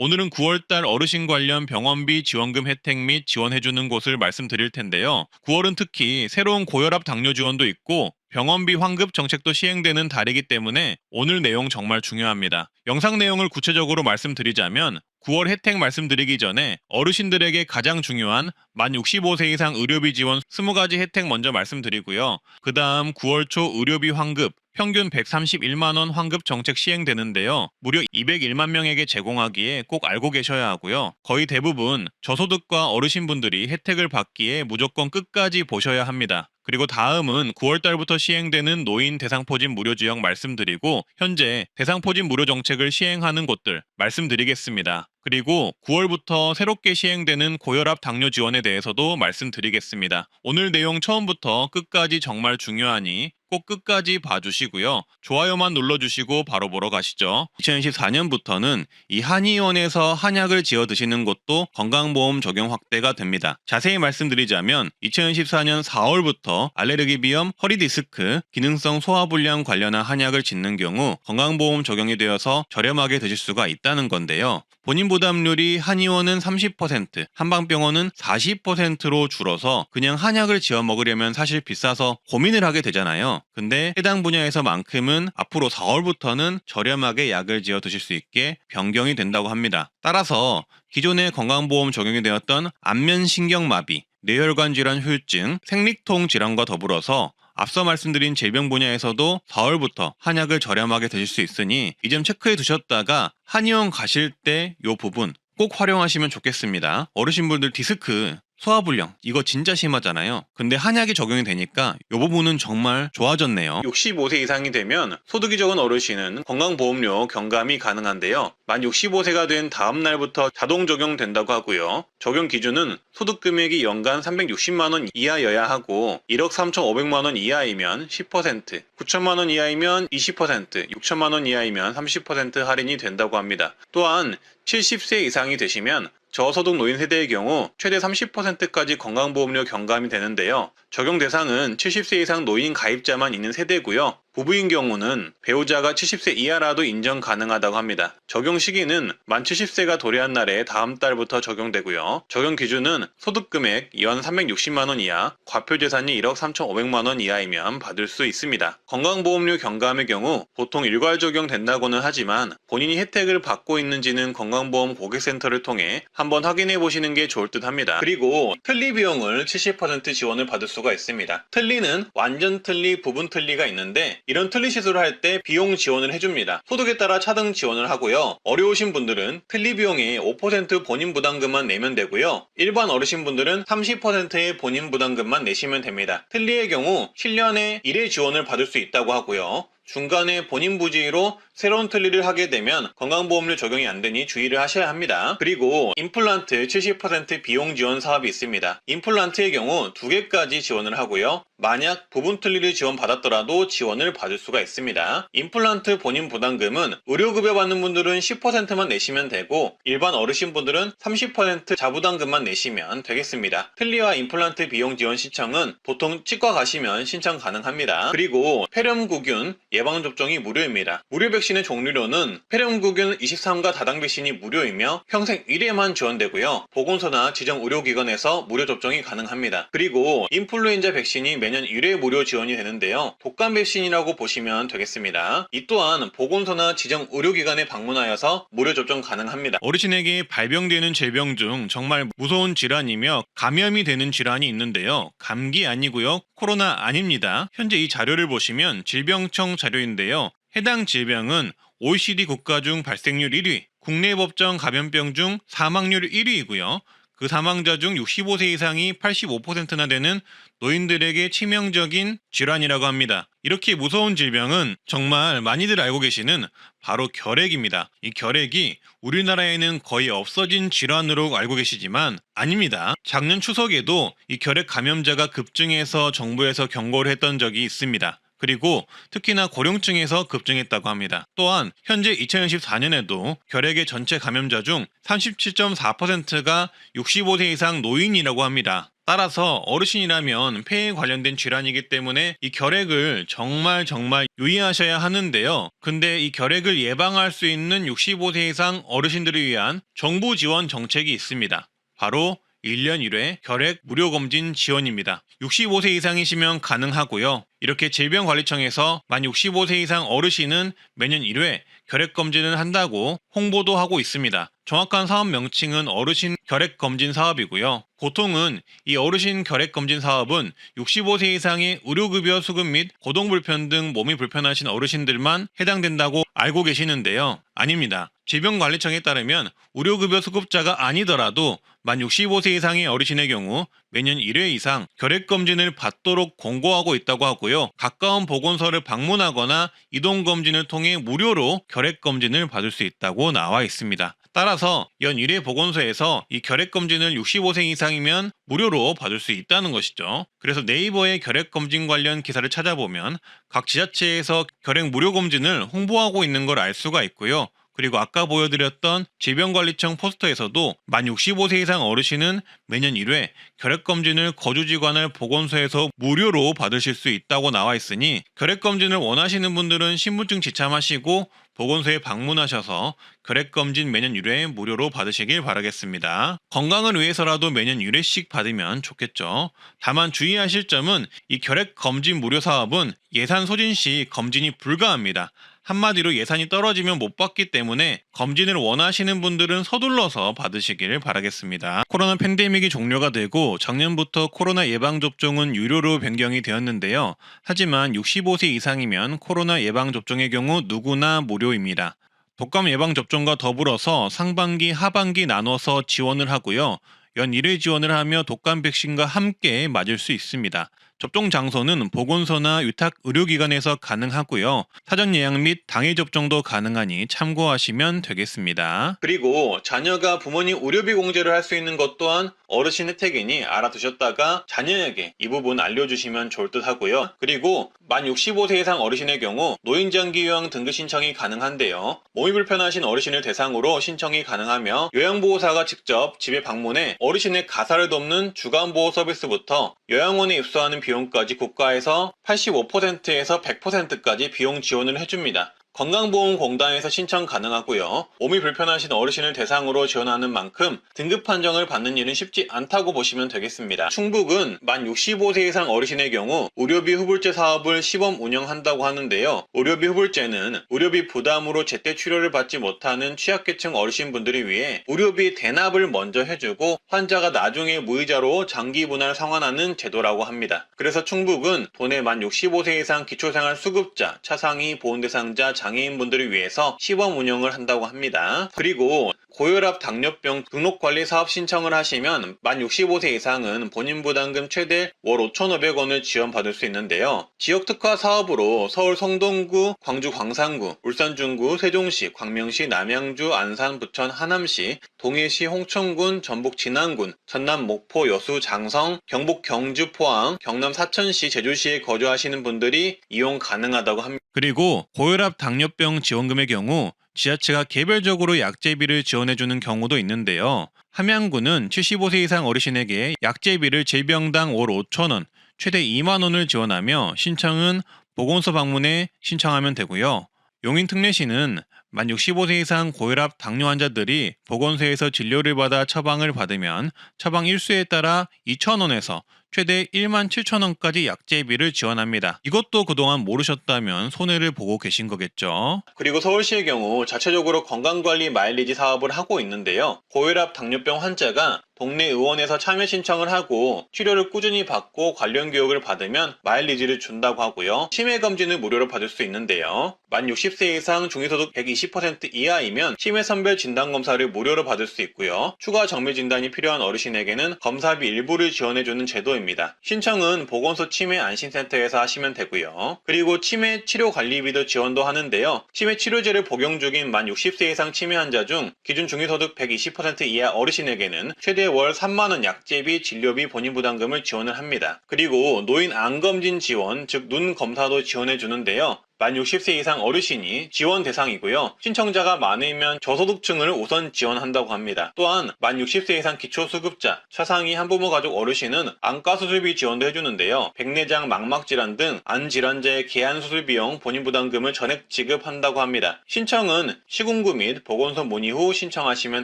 오늘은 9월달 어르신 관련 병원비 지원금 혜택 및 지원해주는 곳을 말씀드릴 텐데요. 9월은 특히 새로운 고혈압 당뇨 지원도 있고 병원비 환급 정책도 시행되는 달이기 때문에 오늘 내용 정말 중요합니다. 영상 내용을 구체적으로 말씀드리자면 9월 혜택 말씀드리기 전에 어르신들에게 가장 중요한 만 65세 이상 의료비 지원 20가지 혜택 먼저 말씀드리고요. 그 다음 9월 초 의료비 환급 평균 131만 원 환급 정책 시행되는데요. 무려 201만 명에게 제공하기에 꼭 알고 계셔야 하고요. 거의 대부분 저소득과 어르신분들이 혜택을 받기에 무조건 끝까지 보셔야 합니다. 그리고 다음은 9월 달부터 시행되는 노인 대상포진 무료 지역 말씀드리고 현재 대상포진 무료 정책을 시행하는 곳들 말씀드리겠습니다. 그리고 9월부터 새롭게 시행되는 고혈압 당뇨 지원에 대해서도 말씀드리겠습니다. 오늘 내용 처음부터 끝까지 정말 중요하니 꼭 끝까지 봐주시고요. 좋아요만 눌러주시고 바로 보러 가시죠. 2024년부터는 이 한의원에서 한약을 지어 드시는 것도 건강보험 적용 확대가 됩니다. 자세히 말씀드리자면 2014년 4월부터 알레르기 비염, 허리 디스크, 기능성 소화불량 관련한 한약을 짓는 경우 건강보험 적용이 되어서 저렴하게 드실 수가 있다는 건데요. 본인 부담률이 한의원은 30%, 한방병원은 40%로 줄어서 그냥 한약을 지어 먹으려면 사실 비싸서 고민을 하게 되잖아요. 근데 해당 분야에서만큼은 앞으로 4월부터는 저렴하게 약을 지어 드실 수 있게 변경이 된다고 합니다. 따라서 기존의 건강보험 적용이 되었던 안면신경마비, 뇌혈관 질환 후유증, 생리통 질환과 더불어서 앞서 말씀드린 질병 분야에서도 4월부터 한약을 저렴하게 드실 수 있으니 이 점 체크해 두셨다가 한의원 가실 때 이 부분 꼭 활용하시면 좋겠습니다. 어르신분들 디스크, 소화불량 이거 진짜 심하잖아요. 근데 한약이 적용이 되니까 이 부분은 정말 좋아졌네요. 65세 이상이 되면 소득이 적은 어르신은 건강보험료 경감이 가능한데요. 만 65세가 된 다음 날부터 자동 적용된다고 하고요. 적용 기준은 소득 금액이 연간 360만 원 이하여야 하고 1억 3,500만 원 이하이면 10%, 9천만 원 이하이면 20%, 6천만 원 이하이면 30% 할인이 된다고 합니다. 또한 70세 이상이 되시면 저소득 노인 세대의 경우 최대 30%까지 건강보험료 경감이 되는데요. 적용 대상은 70세 이상 노인 가입자만 있는 세대고요. 부부인 경우는 배우자가 70세 이하라도 인정 가능하다고 합니다. 적용 시기는 만 70세가 도래한 날에 다음 달부터 적용되고요. 적용 기준은 소득금액 연 360만 원 이하, 과표재산이 1억 3,500만 원 이하이면 받을 수 있습니다. 건강보험료 경감의 경우 보통 일괄 적용된다고는 하지만 본인이 혜택을 받고 있는지는 건강보험 고객센터를 통해 한번 확인해 보시는 게 좋을 듯 합니다. 그리고 틀니 비용을 70% 지원을 받을 수가 있습니다. 틀니는 완전 틀니, 부분 틀니가 있는데 이런 틀니 시술을 할 때 비용 지원을 해줍니다. 소득에 따라 차등 지원을 하고요. 어려우신 분들은 틀니 비용의 5% 본인 부담금만 내면 되고요. 일반 어르신분들은 30%의 본인 부담금만 내시면 됩니다. 틀니의 경우 7년에 1회 지원을 받을 수 있다고 하고요. 중간에 본인 부지로 새로운 틀니를 하게 되면 건강보험료 적용이 안 되니 주의를 하셔야 합니다. 그리고 임플란트 70% 비용 지원 사업이 있습니다. 임플란트의 경우 2개까지 지원을 하고요. 만약 부분 틀니를 지원받았더라도 지원을 받을 수가 있습니다. 임플란트 본인 부담금은 의료급여 받는 분들은 10%만 내시면 되고 일반 어르신분들은 30% 자부담금만 내시면 되겠습니다. 틀니와 임플란트 비용 지원 신청은 보통 치과 가시면 신청 가능합니다. 그리고 폐렴구균 예방접종이 무료입니다. 무료 백신의 종류로는 폐렴구균 23가 다당 백신이 무료이며 평생 1회만 지원되고요. 보건소나 지정 의료기관에서 무료 접종이 가능합니다. 그리고 인플루엔자 백신이 매년 1회 무료 지원이 되는데요. 독감 백신이라고 보시면 되겠습니다. 이 또한 보건소나 지정 의료기관에 방문하여서 무료 접종 가능합니다. 어르신에게 발병되는 질병 중 정말 무서운 질환이며 감염이 되는 질환이 있는데요. 감기 아니고요. 코로나 아닙니다. 현재 이 자료를 보시면 질병청 자료인데요. 해당 질병은 OECD 국가 중 발생률 1위, 국내 법정 감염병 중 사망률 1위이고요. 그 사망자 중 65세 이상이 85%나 되는 노인들에게 치명적인 질환이라고 합니다. 이렇게 무서운 질병은 정말 많이들 알고 계시는 바로 결핵입니다. 이 결핵이 우리나라에는 거의 없어진 질환으로 알고 계시지만 아닙니다. 작년 추석에도 이 결핵 감염자가 급증해서 정부에서 경고를 했던 적이 있습니다. 그리고 특히나 고령층에서 급증했다고 합니다. 또한 현재 2024년에도 결핵의 전체 감염자 중 37.4%가 65세 이상 노인이라고 합니다. 따라서 어르신이라면 폐에 관련된 질환이기 때문에 이 결핵을 정말 유의하셔야 하는데요. 근데 이 결핵을 예방할 수 있는 65세 이상 어르신들을 위한 정부 지원 정책이 있습니다. 바로 1년 1회 결핵 무료검진 지원입니다. 65세 이상이시면 가능하고요. 이렇게 질병관리청에서 만 65세 이상 어르신은 매년 1회 결핵검진을 한다고 홍보도 하고 있습니다. 정확한 사업 명칭은 어르신 결핵검진 사업이고요. 보통은 이 어르신 결핵검진 사업은 65세 이상의 의료급여 수급 및 고동불편 등 몸이 불편하신 어르신들만 해당된다고 알고 계시는데요. 아닙니다. 질병관리청에 따르면 의료급여 수급자가 아니더라도 만 65세 이상의 어르신의 경우 매년 1회 이상 결핵검진을 받도록 권고하고 있다고 하고요. 가까운 보건소를 방문하거나 이동검진을 통해 무료로 결핵검진을 받을 수 있다고 나와 있습니다. 따라서 연 1회 보건소에서 이 결핵검진을 65세 이상이면 무료로 받을 수 있다는 것이죠. 그래서 네이버에 결핵검진 관련 기사를 찾아보면 각 지자체에서 결핵 무료검진을 홍보하고 있는 걸 알 수가 있고요. 그리고 아까 보여드렸던 질병관리청 포스터에서도 만 65세 이상 어르신은 매년 1회 결핵검진을 거주지관을 보건소에서 무료로 받으실 수 있다고 나와 있으니 결핵검진을 원하시는 분들은 신분증 지참하시고 보건소에 방문하셔서 결핵검진 매년 1회 무료로 받으시길 바라겠습니다. 건강을 위해서라도 매년 1회씩 받으면 좋겠죠. 다만 주의하실 점은 이 결핵검진 무료 사업은 예산 소진 시 검진이 불가합니다. 한마디로 예산이 떨어지면 못 받기 때문에 검진을 원하시는 분들은 서둘러서 받으시길 바라겠습니다. 코로나 팬데믹이 종료가 되고 작년부터 코로나 예방접종은 유료로 변경이 되었는데요. 하지만 65세 이상이면 코로나 예방접종의 경우 누구나 무료입니다. 독감 예방접종과 더불어서 상반기, 하반기 나눠서 지원을 하고요. 연 1회 지원을 하며 독감 백신과 함께 맞을 수 있습니다. 접종 장소는 보건소나 위탁 의료기관에서 가능하고요. 사전 예약 및 당일 접종도 가능하니 참고하시면 되겠습니다. 그리고 자녀가 부모님 의료비 공제를 할 수 있는 것 또한 어르신 혜택이니 알아두셨다가 자녀에게 이 부분 알려주시면 좋을 듯 하고요. 그리고 만 65세 이상 어르신의 경우 노인장기요양 등급 신청이 가능한데요. 몸이 불편하신 어르신을 대상으로 신청이 가능하며 요양보호사가 직접 집에 방문해 어르신의 가사를 돕는 주간보호 서비스부터 요양원에 입소하는 비용까지 국가에서 85%에서 100%까지 비용 지원을 해줍니다. 건강보험공단에서 신청 가능하고요. 몸이 불편하신 어르신을 대상으로 지원하는 만큼 등급 판정을 받는 일은 쉽지 않다고 보시면 되겠습니다. 충북은 만 65세 이상 어르신의 경우 의료비 후불제 사업을 시범 운영한다고 하는데요. 의료비 후불제는 의료비 부담으로 제때 치료를 받지 못하는 취약계층 어르신분들을 위해 의료비 대납을 먼저 해주고 환자가 나중에 무이자로 장기 분할 상환하는 제도라고 합니다. 그래서 충북은 도내 만 65세 이상 기초생활수급자, 차상위 보훈대상자, 장애인분들을 위해서 시범 운영을 한다고 합니다. 그리고 고혈압 당뇨병 등록관리 사업 신청을 하시면 만 65세 이상은 본인 부담금 최대 월 5,500원을 지원받을 수 있는데요. 지역 특화 사업으로 서울 성동구, 광주 광산구, 울산 중구, 세종시, 광명시, 남양주, 안산, 부천, 하남시, 동해시, 홍천군, 전북 진안군, 전남 목포, 여수, 장성, 경북 경주, 포항, 경남 사천시, 제주시에 거주하시는 분들이 이용 가능하다고 합니다. 그리고 고혈압 당뇨병 지원금의 경우 지자체가 개별적으로 약제비를 지원해주는 경우도 있는데요. 함양구는 75세 이상 어르신에게 약제비를 질병당 월 5,000원, 최대 2만 원을 지원하며 신청은 보건소 방문해 신청하면 되고요. 용인특례시는 만 65세 이상 고혈압 당뇨 환자들이 보건소에서 진료를 받아 처방을 받으면 처방 일수에 따라 2,000원에서 최대 17,000원까지 약제비를 지원합니다. 이것도 그동안 모르셨다면 손해를 보고 계신 거겠죠. 그리고 서울시의 경우 자체적으로 건강관리 마일리지 사업을 하고 있는데요. 고혈압 당뇨병 환자가 동네 의원에서 참여 신청을 하고 치료를 꾸준히 받고 관련 교육을 받으면 마일리지를 준다고 하고요. 치매 검진을 무료로 받을 수 있는데요. 만 60세 이상 중위소득 120% 이하이면 치매 선별 진단 검사를 무료로 받을 수 있고요. 추가 정밀 진단이 필요한 어르신에게는 검사비 일부를 지원해주는 제도입니다. 무료입니다. 신청은 보건소 치매안심센터에서 하시면 되고요. 그리고 치매 치료 관리비도 지원도 하는데요. 치매 치료제를 복용 중인 만 60세 이상 치매 환자 중 기준 중위소득 120% 이하 어르신에게는 최대 월 3만원 약제비, 진료비, 본인 부담금을 지원을 합니다. 그리고 노인 안검진 지원, 즉 눈 검사도 지원해 주는데요. 만 60세 이상 어르신이 지원 대상이고요. 신청자가 많으면 저소득층을 우선 지원한다고 합니다. 또한 만 60세 이상 기초수급자, 차상위 한부모 가족 어르신은 안과수술비 지원도 해주는데요. 백내장, 망막질환 등 안질환자의 개안수술 비용 본인 부담금을 전액 지급한다고 합니다. 신청은 시군구 및 보건소 문의 후 신청하시면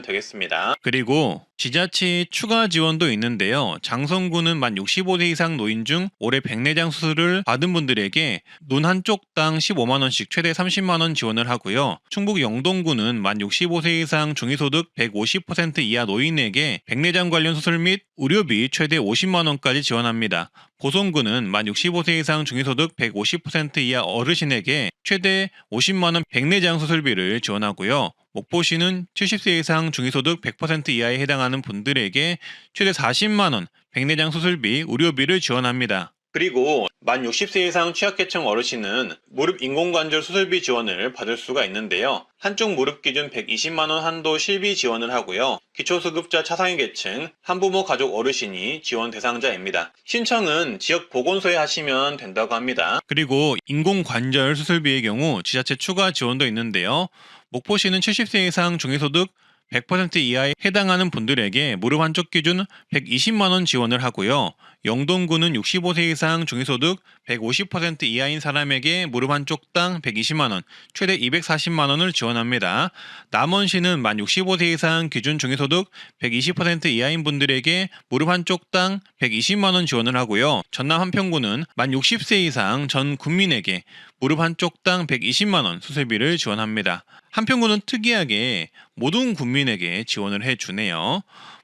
되겠습니다. 그리고 지자체의 추가 지원도 있는데요. 장성구는 만 65세 이상 노인 중 올해 백내장 수술을 받은 분들에게 눈 한쪽당 15만원씩 최대 30만원 지원을 하고요. 충북 영동구는 만 65세 이상 중위소득 150% 이하 노인에게 백내장 관련 수술 및 의료비 최대 50만원까지 지원합니다. 보성구는 만 65세 이상 중위소득 150% 이하 어르신에게 최대 50만원 백내장 수술비를 지원하고요. 목포시는 70세 이상 중위소득 100% 이하에 해당하는 분들에게 최대 40만원 백내장 수술비, 의료비를 지원합니다. 그리고 만 60세 이상 취약계층 어르신은 무릎 인공관절 수술비 지원을 받을 수가 있는데요. 한쪽 무릎 기준 120만원 한도 실비 지원을 하고요. 기초수급자 차상위 계층, 한부모 가족 어르신이 지원 대상자입니다. 신청은 지역 보건소에 하시면 된다고 합니다. 그리고 인공관절 수술비의 경우 지자체 추가 지원도 있는데요. 목포시는 70세 이상 중위소득 100% 이하에 해당하는 분들에게 무릎 한쪽 기준 120만원 지원을 하고요. 영동구는 65세 이상 중위소득 150% 이하인 사람에게 무릎 한쪽당 120만원, 최대 240만원을 지원합니다. 남원시는 만 65세 이상 기준 중위소득 120% 이하인 분들에게 무릎 한쪽당 120만원 지원을 하고요. 전남 한평구는 만 60세 이상 전 국민에게 무릎 한쪽당 120만원 수술비를 지원합니다. 한평구는 특이하게 모든 국민에게 지원을 해주네요.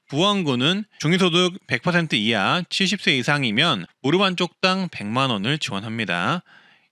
부안구는 중위소득 100% 이하 70세 이상이면 무릎 한쪽당 100만원을 지원합니다.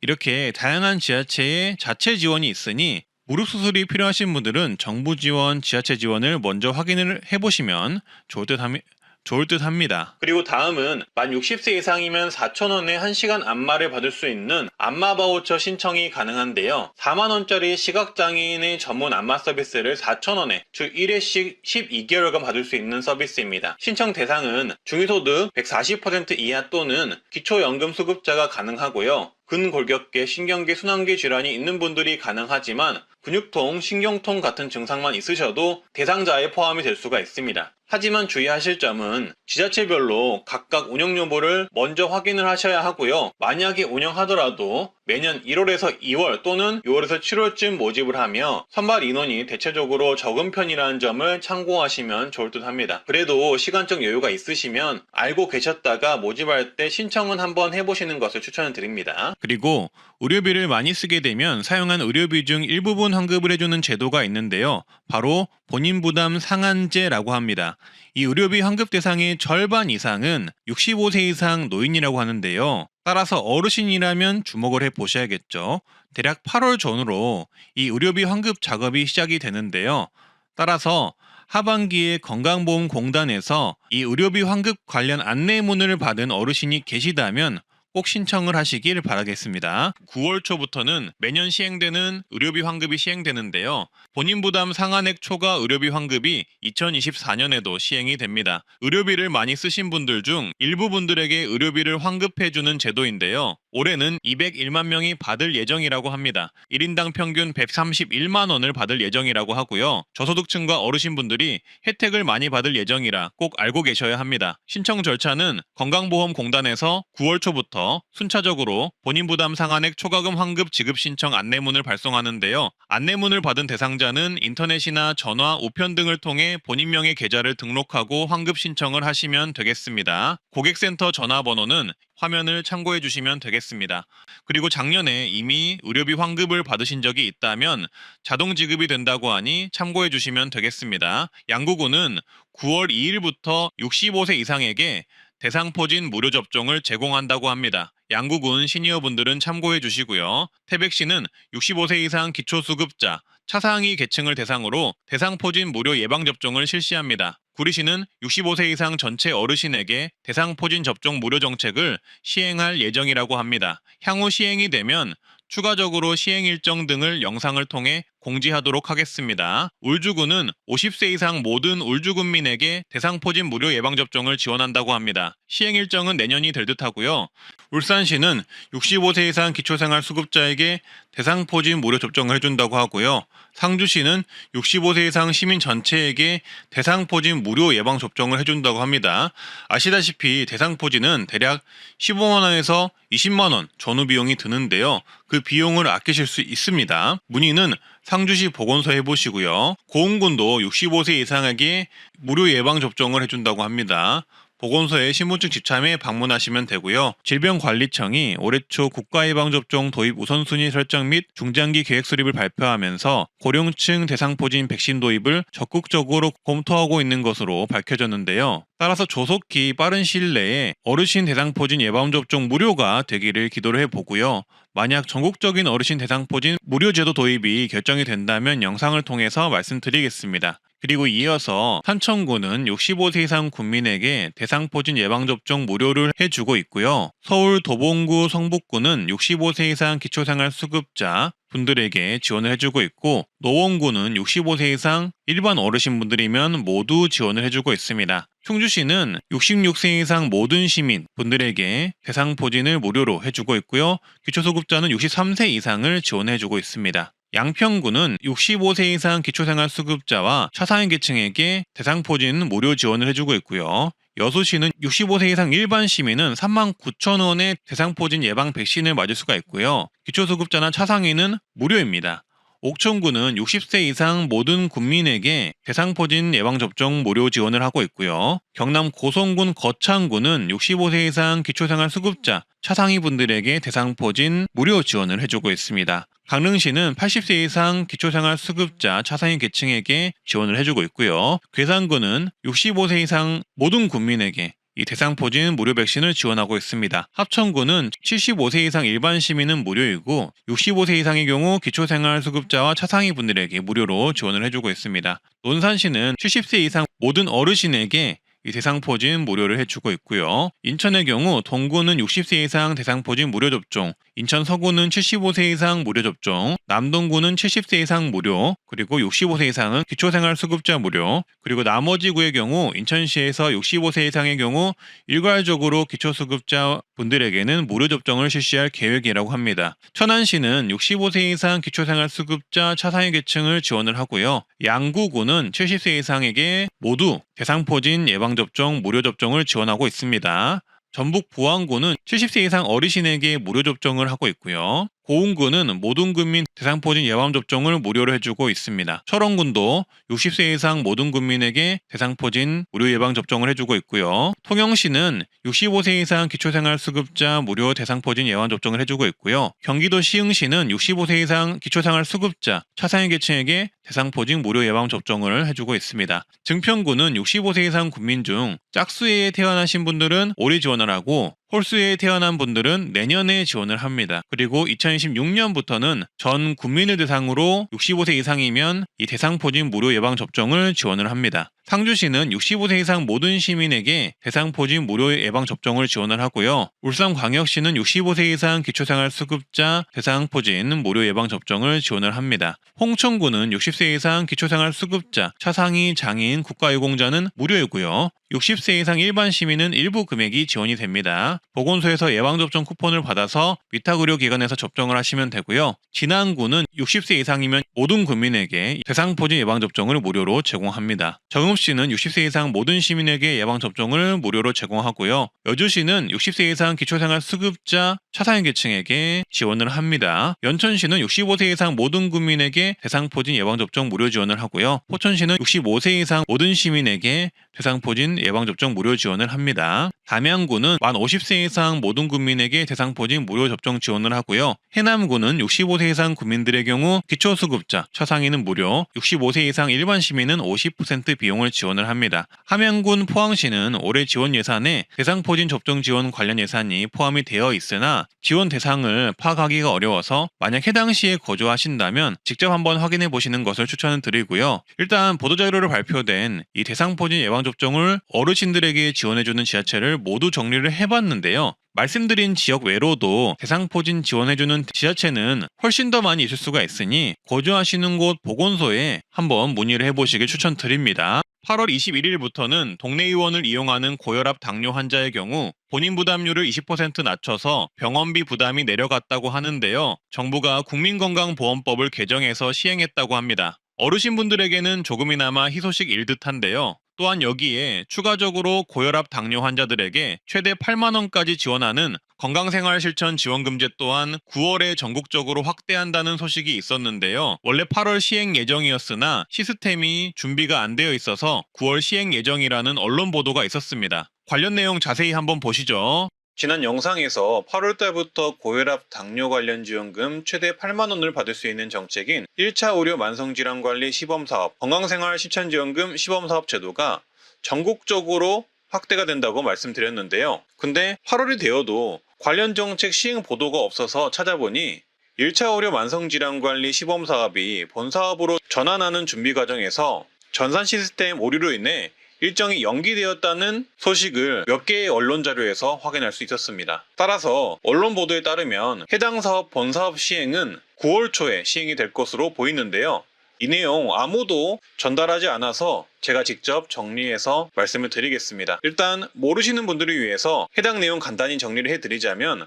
이렇게 다양한 지자체의 자체 지원이 있으니 무릎 수술이 필요하신 분들은 정부 지원, 지자체 지원을 먼저 확인을 해보시면 좋을 듯 합니다. 그리고 다음은 만 60세 이상이면 4,000원에 1시간 안마를 받을 수 있는 안마 바우처 신청이 가능한데요. 4만원짜리 시각장애인의 전문 안마 서비스를 4,000원에 주 1회씩 12개월간 받을 수 있는 서비스입니다. 신청 대상은 중위소득 140% 이하 또는 기초연금 수급자가 가능하고요. 근골격계, 신경계, 순환계 질환이 있는 분들이 가능하지만 근육통, 신경통 같은 증상만 있으셔도 대상자에 포함이 될 수가 있습니다. 하지만 주의하실 점은 지자체별로 각각 운영 여부를 먼저 확인을 하셔야 하고요. 만약에 운영하더라도 매년 1월에서 2월 또는 6월에서 7월쯤 모집을 하며 선발 인원이 대체적으로 적은 편이라는 점을 참고하시면 좋을 듯 합니다. 그래도 시간적 여유가 있으시면 알고 계셨다가 모집할 때 신청은 한번 해보시는 것을 추천을 드립니다. 그리고 의료비를 많이 쓰게 되면 사용한 의료비 중 일부분 환급을 해주는 제도가 있는데요. 바로 본인 부담 상한제라고 합니다. 이 의료비 환급 대상의 절반 이상은 65세 이상 노인이라고 하는데요. 따라서 어르신이라면 주목을 해보셔야겠죠. 대략 8월 전후로 이 의료비 환급 작업이 시작이 되는데요. 따라서 하반기에 건강보험공단에서 이 의료비 환급 관련 안내문을 받은 어르신이 계시다면 꼭 신청을 하시길 바라겠습니다. 9월 초부터는 매년 시행되는 의료비 환급이 시행되는데요. 본인 부담 상한액 초과 의료비 환급이 2024년에도 시행이 됩니다. 의료비를 많이 쓰신 분들 중 일부 분들에게 의료비를 환급해주는 제도인데요. 올해는 201만 명이 받을 예정이라고 합니다. 1인당 평균 131만 원을 받을 예정이라고 하고요. 저소득층과 어르신분들이 혜택을 많이 받을 예정이라 꼭 알고 계셔야 합니다. 신청 절차는 건강보험공단에서 9월 초부터 순차적으로 본인 부담 상한액 초과금 환급 지급 신청 안내문을 발송하는데요. 안내문을 받은 대상자는 인터넷이나 전화, 우편 등을 통해 본인명의 계좌를 등록하고 환급 신청을 하시면 되겠습니다. 고객센터 전화번호는 화면을 참고해 주시면 되겠습니다. 그리고 작년에 이미 의료비 환급을 받으신 적이 있다면 자동 지급이 된다고 하니 참고해 주시면 되겠습니다. 양구구는 9월 2일부터 65세 이상에게 대상포진 무료 접종을 제공한다고 합니다. 양구군 시니어분들은 참고해 주시고요. 태백시는 65세 이상 기초수급자, 차상위 계층을 대상으로 대상포진 무료 예방접종을 실시합니다. 구리시는 65세 이상 전체 어르신에게 대상포진 접종 무료 정책을 시행할 예정이라고 합니다. 향후 시행이 되면 추가적으로 시행 일정 등을 영상을 통해 공지하도록 하겠습니다. 울주군은 50세 이상 모든 울주군민에게 대상포진 무료 예방접종을 지원한다고 합니다. 시행 일정은 내년이 될 듯하고요. 울산시는 65세 이상 기초생활수급자에게 대상포진 무료 접종을 해준다고 하고요. 상주시는 65세 이상 시민 전체에게 대상포진 무료 예방접종을 해준다고 합니다. 아시다시피 대상포진은 대략 15만원에서 20만원 전후 비용이 드는데요. 그 비용을 아끼실 수 있습니다. 문의는 상주시 보건소에 해보시고요. 고흥군도 65세 이상에게 무료 예방접종을 해준다고 합니다. 보건소에 신분증 지참에 방문하시면 되고요. 질병관리청이 올해 초 국가예방접종 도입 우선순위 설정 및 중장기 계획 수립을 발표하면서 고령층 대상포진 백신 도입을 적극적으로 검토하고 있는 것으로 밝혀졌는데요. 따라서 조속히 빠른 시일 내에 어르신 대상포진 예방접종 무료가 되기를 기도를 해보고요. 만약 전국적인 어르신 대상포진 무료제도 도입이 결정이 된다면 영상을 통해서 말씀드리겠습니다. 그리고 이어서 산청구는 65세 이상 국민에게 대상포진 예방접종 무료를 해주고 있고요. 서울 도봉구 성북구는 65세 이상 기초생활수급자 분들에게 지원을 해주고 있고, 노원구는 65세 이상 일반 어르신분들이면 모두 지원을 해주고 있습니다. 충주시는 66세 이상 모든 시민 분들에게 대상포진을 무료로 해주고 있고요. 기초수급자는 63세 이상을 지원해주고 있습니다. 양평구는 65세 이상 기초생활수급자와 차상위 계층에게 대상포진 무료 지원을 해주고 있고요. 여수시는 65세 이상 일반 시민은 39,000원의 대상포진 예방 백신을 맞을 수가 있고요. 기초수급자나 차상위는 무료입니다. 옥천구는 60세 이상 모든 국민에게 대상포진 예방접종 무료 지원을 하고 있고요. 경남 고성군 거창구는 65세 이상 기초생활수급자, 차상위 분들에게 대상포진 무료 지원을 해주고 있습니다. 강릉시는 80세 이상 기초생활수급자 차상위 계층에게 지원을 해주고 있고요. 괴산구는 65세 이상 모든 국민에게 이 대상포진 무료 백신을 지원하고 있습니다. 합천구는 75세 이상 일반 시민은 무료이고 65세 이상의 경우 기초생활수급자와 차상위 분들에게 무료로 지원을 해주고 있습니다. 논산시는 70세 이상 모든 어르신에게 이 대상포진 무료를 해주고 있고요. 인천의 경우 동구는 60세 이상 대상포진 무료 접종, 인천 서구는 75세 이상 무료 접종, 남동구는 70세 이상 무료, 그리고 65세 이상은 기초생활수급자 무료, 그리고 나머지 구의 경우 인천시에서 65세 이상의 경우 일괄적으로 기초수급자 분들에게는 무료 접종을 실시할 계획이라고 합니다. 천안시는 65세 이상 기초생활수급자 차상위 계층을 지원을 하고요. 양구구는 70세 이상에게 모두 대상포진 예방접종 무료 접종을 지원하고 있습니다. 전북 부안구는 70세 이상 어르신에게 무료 접종을 하고 있고요. 고흥구는 모든 국민 대상포진 예방접종을 무료로 해주고 있습니다. 철원군도 60세 이상 모든 국민에게 대상포진 무료 예방접종을 해주고 있고요. 통영시는 65세 이상 기초생활수급자 무료 대상포진 예방접종을 해주고 있고요. 경기도 시흥시는 65세 이상 기초생활수급자 차상위 계층에게 대상포진 무료 예방접종을 해주고 있습니다. 증평구는 65세 이상 국민 중 짝수에 태어나신 분들은 올해 지원을 하고 홀수에 태어난 분들은 내년에 지원을 합니다. 그리고 2026년부터는 전 국민을 대상으로 65세 이상이면 이 대상포진 무료 예방접종을 지원을 합니다. 상주시는 65세 이상 모든 시민에게 대상포진 무료 예방접종을 지원을 하고요. 울산광역시는 65세 이상 기초생활수급자 대상포진 무료 예방접종을 지원을 합니다. 홍천구는 60세 이상 기초생활수급자, 차상위 장애인 국가유공자는 무료이고요. 60세 이상 일반 시민은 일부 금액이 지원이 됩니다. 보건소에서 예방접종 쿠폰을 받아서 위탁의료기관에서 접종을 하시면 되고요. 진안구는 60세 이상이면 모든 국민에게 대상포진 예방접종을 무료로 제공합니다. 정읍시는 60세 이상 모든 시민에게 예방접종을 무료로 제공하고요. 여주시는 60세 이상 기초생활수급자 차상위 계층에게 지원을 합니다. 연천시는 65세 이상 모든 국민에게 대상포진 예방접종 무료 지원을 하고요. 포천시는 65세 이상 모든 시민에게 대상포진 예방접종 무료 지원을 합니다. 담양구는 만 50세 이상 모든 국민에게 대상포진 무료 접종 지원을 하고요. 해남구는 65세 이상 국민들의 경우 기초수급자, 차상위는 무료, 65세 이상 일반 시민은 50% 비용을 병원을 지원을 합니다. 함양군 포항시는 올해 지원 예산에 대상포진 접종 지원 관련 예산이 포함이 되어 있으나 지원 대상을 파악하기가 어려워서 만약 해당 시에 거주하신다면 직접 한번 확인해 보시는 것을 추천을 드리고요. 일단 보도자료로 발표된 이 대상포진 예방접종을 어르신들에게 지원해주는 지자체를 모두 정리를 해봤는데요. 말씀드린 지역 외로도 대상포진 지원해주는 지자체는 훨씬 더 많이 있을 수가 있으니 거주하시는 곳 보건소에 한번 문의를 해보시길 추천드립니다. 8월 21일부터는 동네 의원을 이용하는 고혈압 당뇨 환자의 경우 본인 부담률을 20% 낮춰서 병원비 부담이 내려갔다고 하는데요. 정부가 국민건강보험법을 개정해서 시행했다고 합니다. 어르신분들에게는 조금이나마 희소식일 듯한데요. 또한 여기에 추가적으로 고혈압 당뇨 환자들에게 최대 8만 원까지 지원하는 건강생활실천 지원금제 또한 9월에 전국적으로 확대한다는 소식이 있었는데요. 원래 8월 시행 예정이었으나 시스템이 준비가 안 되어 있어서 9월 시행 예정이라는 언론 보도가 있었습니다. 관련 내용 자세히 한번 보시죠. 지난 영상에서 8월 달부터 고혈압 당뇨 관련 지원금 최대 8만 원을 받을 수 있는 정책인 1차 의료 만성질환관리 시범사업, 건강생활 실천지원금 시범사업 제도가 전국적으로 확대가 된다고 말씀드렸는데요. 근데 8월이 되어도 관련 정책 시행 보도가 없어서 찾아보니 1차 의료 만성질환관리 시범사업이 본사업으로 전환하는 준비 과정에서 전산 시스템 오류로 인해 일정이 연기되었다는 소식을 몇 개의 언론 자료에서 확인할 수 있었습니다. 따라서 언론 보도에 따르면 해당 사업 본사업 시행은 9월 초에 시행이 될 것으로 보이는데요. 이 내용 아무도 전달하지 않아서 제가 직접 정리해서 말씀을 드리겠습니다. 일단 모르시는 분들을 위해서 해당 내용 간단히 정리를 해드리자면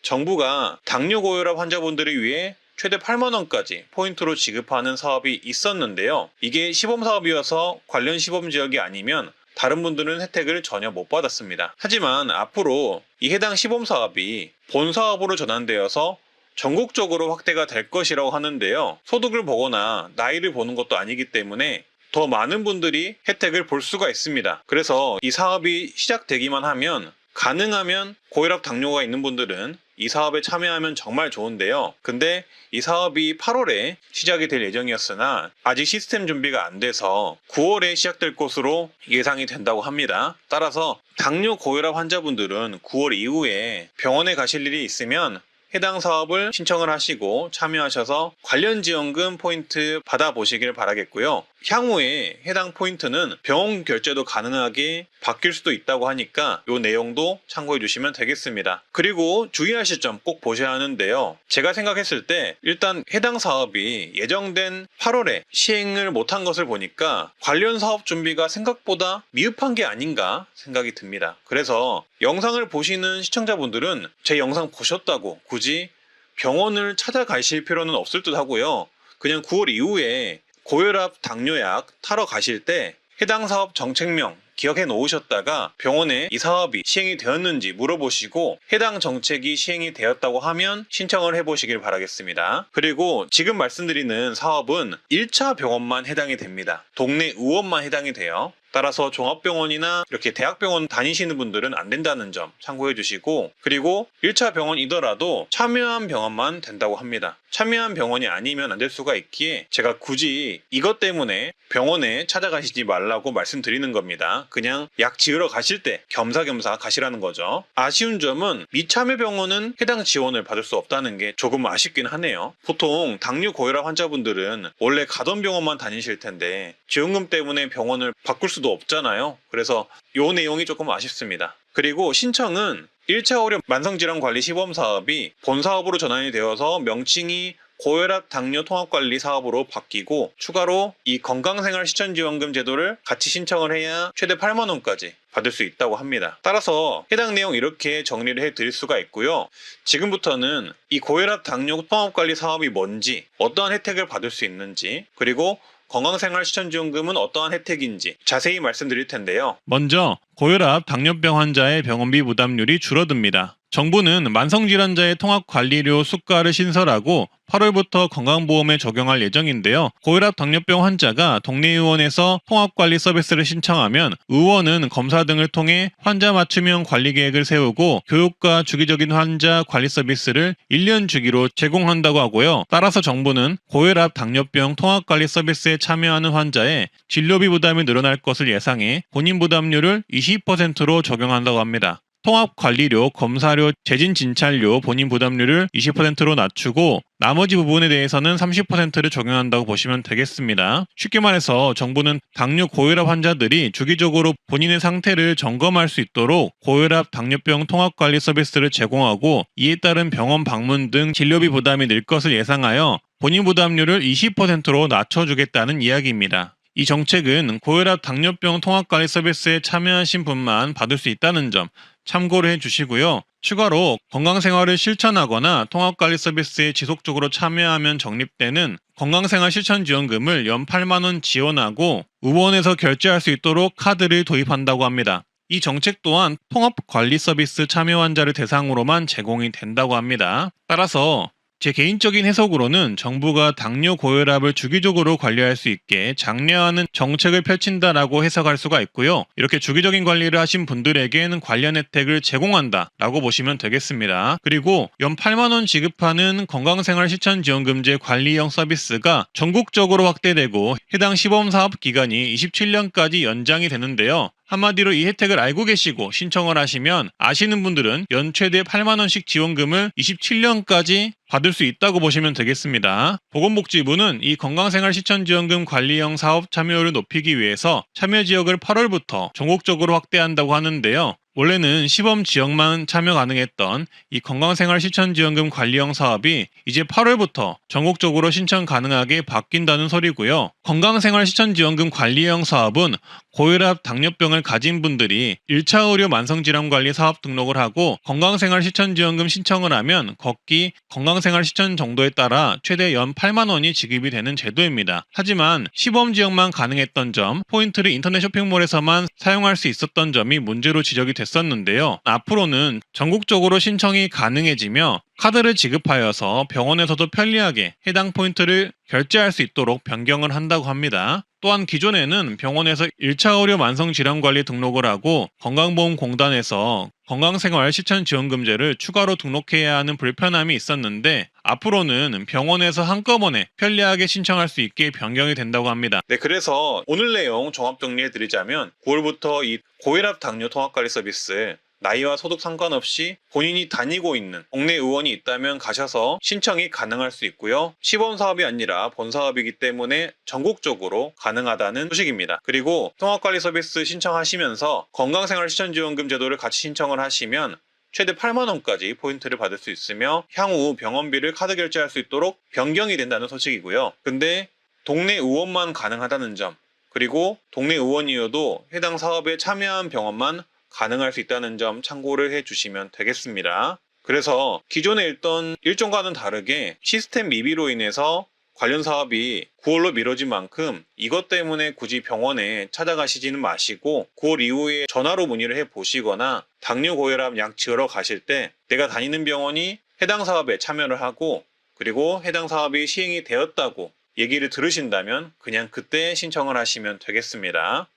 정부가 당뇨 고혈압 환자분들을 위해 최대 8만 원까지 포인트로 지급하는 사업이 있었는데요. 이게 시범사업이어서 관련 시범지역이 아니면 다른 분들은 혜택을 전혀 못 받았습니다. 하지만 앞으로 이 해당 시범사업이 본사업으로 전환되어서 전국적으로 확대가 될 것이라고 하는데요. 소득을 보거나 나이를 보는 것도 아니기 때문에 더 많은 분들이 혜택을 볼 수가 있습니다. 그래서 이 사업이 시작되기만 하면 가능하면 고혈압 당뇨가 있는 분들은 이 사업에 참여하면 정말 좋은데요. 근데 이 사업이 8월에 시작이 될 예정이었으나 아직 시스템 준비가 안 돼서 9월에 시작될 것으로 예상이 된다고 합니다. 따라서 당뇨 고혈압 환자분들은 9월 이후에 병원에 가실 일이 있으면 해당 사업을 신청을 하시고 참여하셔서 관련 지원금 포인트 받아보시길 바라겠고요. 향후에 해당 포인트는 병원 결제도 가능하게 바뀔 수도 있다고 하니까 이 내용도 참고해 주시면 되겠습니다. 그리고 주의하실 점 꼭 보셔야 하는데요. 제가 생각했을 때 일단 해당 사업이 예정된 8월에 시행을 못한 것을 보니까 관련 사업 준비가 생각보다 미흡한 게 아닌가 생각이 듭니다. 그래서 영상을 보시는 시청자분들은 제 영상 보셨다고 굳이 병원을 찾아가실 필요는 없을 듯 하고요. 그냥 9월 이후에 고혈압 당뇨약 타러 가실 때 해당 사업 정책명 기억해 놓으셨다가 병원에 이 사업이 시행이 되었는지 물어보시고 해당 정책이 시행이 되었다고 하면 신청을 해보시길 바라겠습니다. 그리고 지금 말씀드리는 사업은 1차 병원만 해당이 됩니다. 동네 의원만 해당이 돼요. 따라서 종합병원이나 이렇게 대학병원 다니시는 분들은 안 된다는 점 참고해 주시고, 그리고 1차 병원이더라도 참여한 병원만 된다고 합니다. 참여한 병원이 아니면 안 될 수가 있기에 제가 굳이 이것 때문에 병원에 찾아가시지 말라고 말씀드리는 겁니다. 그냥 약 지으러 가실 때 겸사겸사 가시라는 거죠. 아쉬운 점은 미참여 병원은 해당 지원을 받을 수 없다는 게 조금 아쉽긴 하네요. 보통 당뇨 고혈압 환자분들은 원래 가던 병원만 다니실 텐데 지원금 때문에 병원을 바꿀 수도 없잖아요. 그래서 이 내용이 조금 아쉽습니다. 그리고 신청은 1차 의료 만성질환관리 시범사업이 본사업으로 전환이 되어서 명칭이 고혈압 당뇨 통합관리 사업으로 바뀌고 추가로 이 건강생활 실천지원금 제도를 같이 신청을 해야 최대 8만 원까지 받을 수 있다고 합니다. 따라서 해당 내용 이렇게 정리를 해드릴 수가 있고요. 지금부터는 이 고혈압 당뇨 통합관리 사업이 뭔지, 어떠한 혜택을 받을 수 있는지, 그리고 건강생활 실천지원금은 어떠한 혜택인지 자세히 말씀드릴 텐데요. 먼저 고혈압 당뇨병 환자의 병원비 부담률이 줄어듭니다. 정부는 만성질환자의 통합관리료 수가를 신설하고 8월부터 건강보험에 적용할 예정인데요. 고혈압 당뇨병 환자가 동네 의원에서 통합관리 서비스를 신청하면 의원은 검사 등을 통해 환자 맞춤형 관리 계획을 세우고 교육과 주기적인 환자 관리 서비스를 1년 주기로 제공한다고 하고요. 따라서 정부는 고혈압 당뇨병 통합관리 서비스에 참여하는 환자의 진료비 부담이 늘어날 것을 예상해 본인 부담률을 20%로 적용한다고 합니다. 통합관리료, 검사료, 재진진찰료, 본인 부담률을 20%로 낮추고 나머지 부분에 대해서는 30%를 적용한다고 보시면 되겠습니다. 쉽게 말해서 정부는 당뇨 고혈압 환자들이 주기적으로 본인의 상태를 점검할 수 있도록 고혈압 당뇨병 통합관리 서비스를 제공하고 이에 따른 병원 방문 등 진료비 부담이 늘 것을 예상하여 본인 부담률을 20%로 낮춰주겠다는 이야기입니다. 이 정책은 고혈압 당뇨병 통합관리 서비스에 참여하신 분만 받을 수 있다는 점 참고를 해주시고요. 추가로 건강생활을 실천하거나 통합관리 서비스에 지속적으로 참여하면 적립되는 건강생활 실천지원금을 연 8만원 지원하고 의원에서 결제할 수 있도록 카드를 도입한다고 합니다. 이 정책 또한 통합관리 서비스 참여 환자를 대상으로만 제공이 된다고 합니다. 따라서 제 개인적인 해석으로는 정부가 당뇨 고혈압을 주기적으로 관리할 수 있게 장려하는 정책을 펼친다라고 해석할 수가 있고요. 이렇게 주기적인 관리를 하신 분들에게는 관련 혜택을 제공한다라고 보시면 되겠습니다. 그리고 연 8만 원 지급하는 건강생활 실천지원금제 관리형 서비스가 전국적으로 확대되고 해당 시범사업 기간이 27년까지 연장이 되는데요. 한마디로 이 혜택을 알고 계시고 신청을 하시면 아시는 분들은 연 최대 8만원씩 지원금을 27년까지 받을 수 있다고 보시면 되겠습니다. 보건복지부는 이 건강생활실천지원금 관리형 사업 참여율을 높이기 위해서 참여 지역을 8월부터 전국적으로 확대한다고 하는데요. 원래는 시범 지역만 참여 가능했던 이 건강생활실천지원금 관리형 사업이 이제 8월부터 전국적으로 신청 가능하게 바뀐다는 소리고요. 건강생활실천지원금 관리형 사업은 고혈압, 당뇨병을 가진 분들이 1차 의료 만성질환관리 사업 등록을 하고 건강생활실천지원금 신청을 하면 걷기, 건강생활실천 정도에 따라 최대 연 8만 원이 지급이 되는 제도입니다. 하지만 시범지역만 가능했던 점, 포인트를 인터넷 쇼핑몰에서만 사용할 수 있었던 점이 문제로 지적이 됐었는데요. 앞으로는 전국적으로 신청이 가능해지며 카드를 지급하여서 병원에서도 편리하게 해당 포인트를 결제할 수 있도록 변경을 한다고 합니다. 또한 기존에는 병원에서 1차 의료 만성질환관리 등록을 하고 건강보험공단에서 건강생활 실천지원금제를 추가로 등록해야 하는 불편함이 있었는데 앞으로는 병원에서 한꺼번에 편리하게 신청할 수 있게 변경이 된다고 합니다. 네, 그래서 오늘 내용 종합 정리해드리자면 9월부터 이 고혈압 당뇨 통합관리 서비스 나이와 소득 상관없이 본인이 다니고 있는 동네 의원이 있다면 가셔서 신청이 가능할 수 있고요. 시범사업이 아니라 본사업이기 때문에 전국적으로 가능하다는 소식입니다. 그리고 통합관리 서비스 신청하시면서 건강생활 실천지원금 제도를 같이 신청을 하시면 최대 8만 원까지 포인트를 받을 수 있으며 향후 병원비를 카드 결제할 수 있도록 변경이 된다는 소식이고요. 근데 동네 의원만 가능하다는 점, 그리고 동네 의원이어도 해당 사업에 참여한 병원만 가능할 수 있다는 점 참고를 해주시면 되겠습니다. 그래서 기존에 있던 일정과는 다르게 시스템 미비로 인해서 관련 사업이 9월로 미뤄진 만큼 이것 때문에 굳이 병원에 찾아가시지는 마시고 9월 이후에 전화로 문의를 해보시거나 당뇨 고혈압 약 지으러 가실 때 내가 다니는 병원이 해당 사업에 참여를 하고 그리고 해당 사업이 시행이 되었다고 얘기를 들으신다면 그냥 그때 신청을 하시면 되겠습니다.